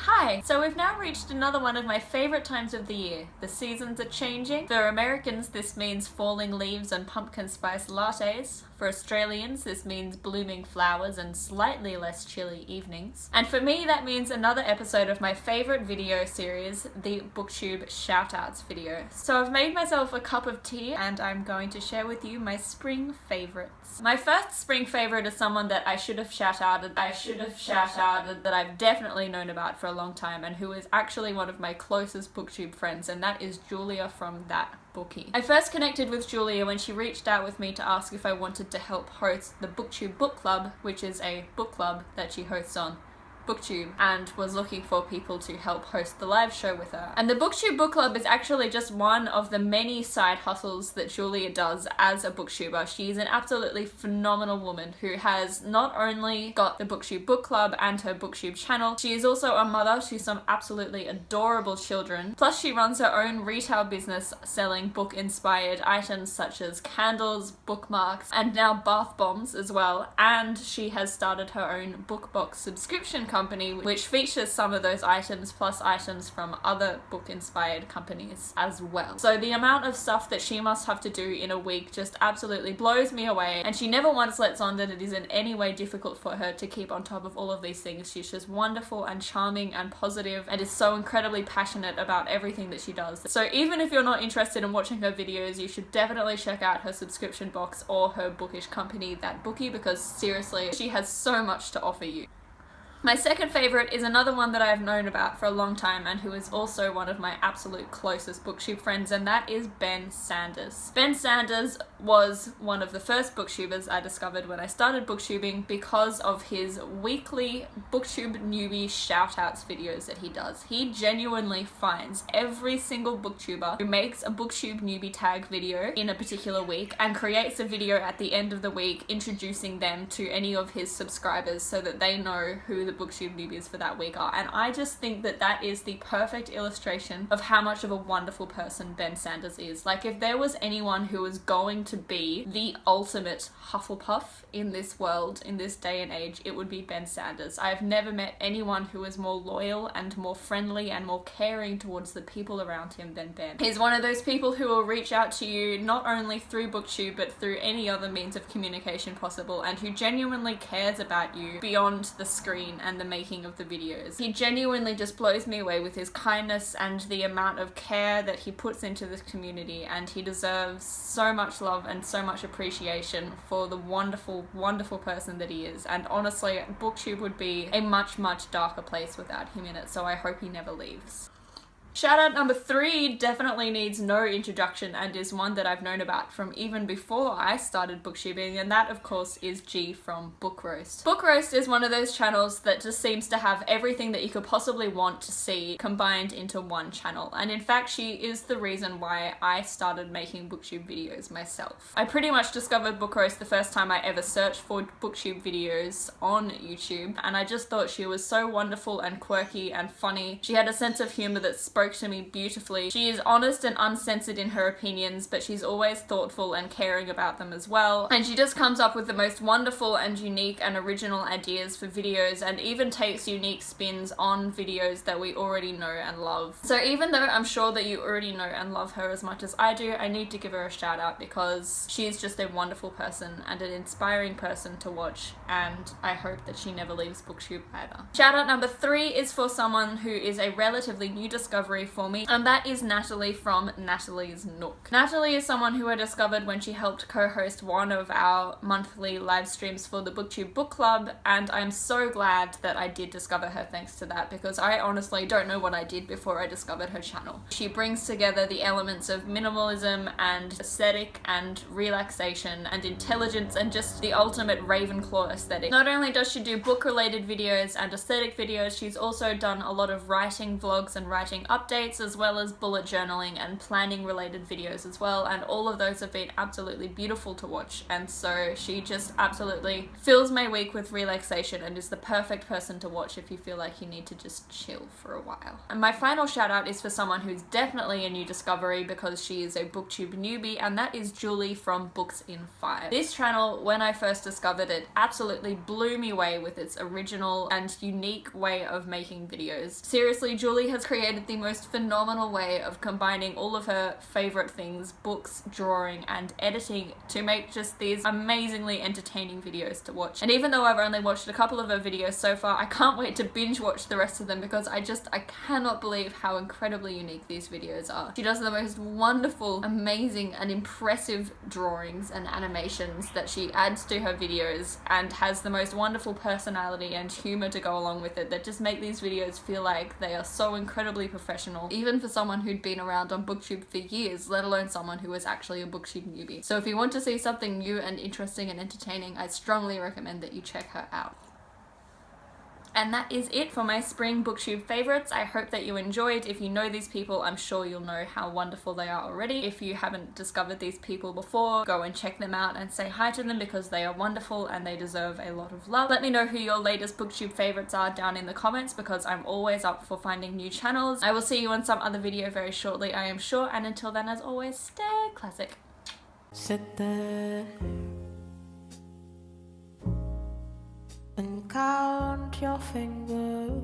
Hi! So we've now reached another one of my favourite times of the year. The seasons are changing. For Americans, this means falling leaves and pumpkin spice lattes. For Australians, this means blooming flowers and slightly less chilly evenings. And for me, that means another episode of my favourite video series, the BookTube Shoutouts video. So I've made myself a cup of tea and I'm going to share with you my spring favourites. My first spring favourite is someone that I should have shout-outed, that I've definitely known about for a long time and who is actually one of my closest BookTube friends, and that is Julia from That Bookie. I first connected with Julia when she reached out with me to ask if I wanted to help host the BookTube Book Club, which is a book club that she hosts on BookTube, and was looking for people to help host the live show with her. And the BookTube Book Club is actually just one of the many side hustles that Julia does as a booktuber. She's an absolutely phenomenal woman who has not only got the BookTube Book Club and her BookTube channel, she is also a mother to some absolutely adorable children. Plus she runs her own retail business selling book-inspired items such as candles, bookmarks, and now bath bombs as well. And she has started her own BookBox subscription company, which features some of those items plus items from other book-inspired companies as well. So the amount of stuff that she must have to do in a week just absolutely blows me away, and she never once lets on that it is in any way difficult for her to keep on top of all of these things. She's just wonderful and charming and positive and is so incredibly passionate about everything that she does. So even if you're not interested in watching her videos, you should definitely check out her subscription box or her bookish company, That Bookie, because seriously, she has so much to offer you. My second favourite is another one that I have known about for a long time and who is also one of my absolute closest BookTube friends, and that is Ben Sanders. Ben Sanders was one of the first booktubers I discovered when I started booktubing because of his weekly BookTube newbie shoutouts videos that he does. He genuinely finds every single booktuber who makes a BookTube newbie tag video in a particular week and creates a video at the end of the week introducing them to any of his subscribers so that they know who the BookTube newbies for that week are. And I just think that that is the perfect illustration of how much of a wonderful person Ben Sanders is. Like, if there was anyone who was going to be the ultimate Hufflepuff in this world, in this day and age, it would be Ben Sanders. I've never met anyone who is more loyal and more friendly and more caring towards the people around him than Ben. He's one of those people who will reach out to you not only through BookTube but through any other means of communication possible, and who genuinely cares about you beyond the screen and the making of the videos. He genuinely just blows me away with his kindness and the amount of care that he puts into this community, and he deserves so much love and so much appreciation for the wonderful, wonderful person that he is. And honestly, BookTube would be a much, much darker place without him in it, so I hope he never leaves. Shoutout number 3 definitely needs no introduction and is one that I've known about from even before I started booktubing, and that of course is G from Book Roast. Book Roast is one of those channels that just seems to have everything that you could possibly want to see combined into one channel, and in fact she is the reason why I started making booktube videos myself. I pretty much discovered Book Roast the first time I ever searched for booktube videos on YouTube, and I just thought she was so wonderful and quirky and funny. She had a sense of humour that spoke to me beautifully. She is honest and uncensored in her opinions, but she's always thoughtful and caring about them as well. And she just comes up with the most wonderful and unique and original ideas for videos, and even takes unique spins on videos that we already know and love. So even though I'm sure that you already know and love her as much as I do, I need to give her a shout out because she is just a wonderful person and an inspiring person to watch, and I hope that she never leaves BookTube either. Shout out number 3 is for someone who is a relatively new discovery for me, and that is Natalie from Natalies Nook. Natalie is someone who I discovered when she helped co-host one of our monthly live streams for the BookTube Book Club, and I'm so glad that I did discover her thanks to that, because I honestly don't know what I did before I discovered her channel. She brings together the elements of minimalism and aesthetic and relaxation and intelligence and just the ultimate Ravenclaw aesthetic. Not only does she do book related videos and aesthetic videos, she's also done a lot of writing vlogs and writing up updates as well as bullet journaling and planning related videos as well, and all of those have been absolutely beautiful to watch, and so she just absolutely fills my week with relaxation and is the perfect person to watch if you feel like you need to just chill for a while. And my final shout out is for someone who's definitely a new discovery because she is a BookTube newbie, and that is Julie from Books in 5. This channel, when I first discovered it, absolutely blew me away with its original and unique way of making videos. Seriously, Julie has created the most phenomenal way of combining all of her favorite things, books, drawing, and editing, to make just these amazingly entertaining videos to watch. And even though I've only watched a couple of her videos so far, I can't wait to binge watch the rest of them because I cannot believe how incredibly unique these videos are. She does the most wonderful, amazing, and impressive drawings and animations that she adds to her videos, and has the most wonderful personality and humor to go along with it that just make these videos feel like they are so incredibly professional, even for someone who'd been around on BookTube for years, let alone someone who was actually a BookTube newbie. So if you want to see something new and interesting and entertaining, I strongly recommend that you check her out. And that is it for my spring BookTube favorites. I hope that you enjoyed. If you know these people, I'm sure you'll know how wonderful they are already. If you haven't discovered these people before, go and check them out and say hi to them because they are wonderful and they deserve a lot of love. Let me know who your latest BookTube favorites are down in the comments because I'm always up for finding new channels. I will see you on some other video very shortly, I am sure, and until then, as always, stay classic. Sit there and count your fingers.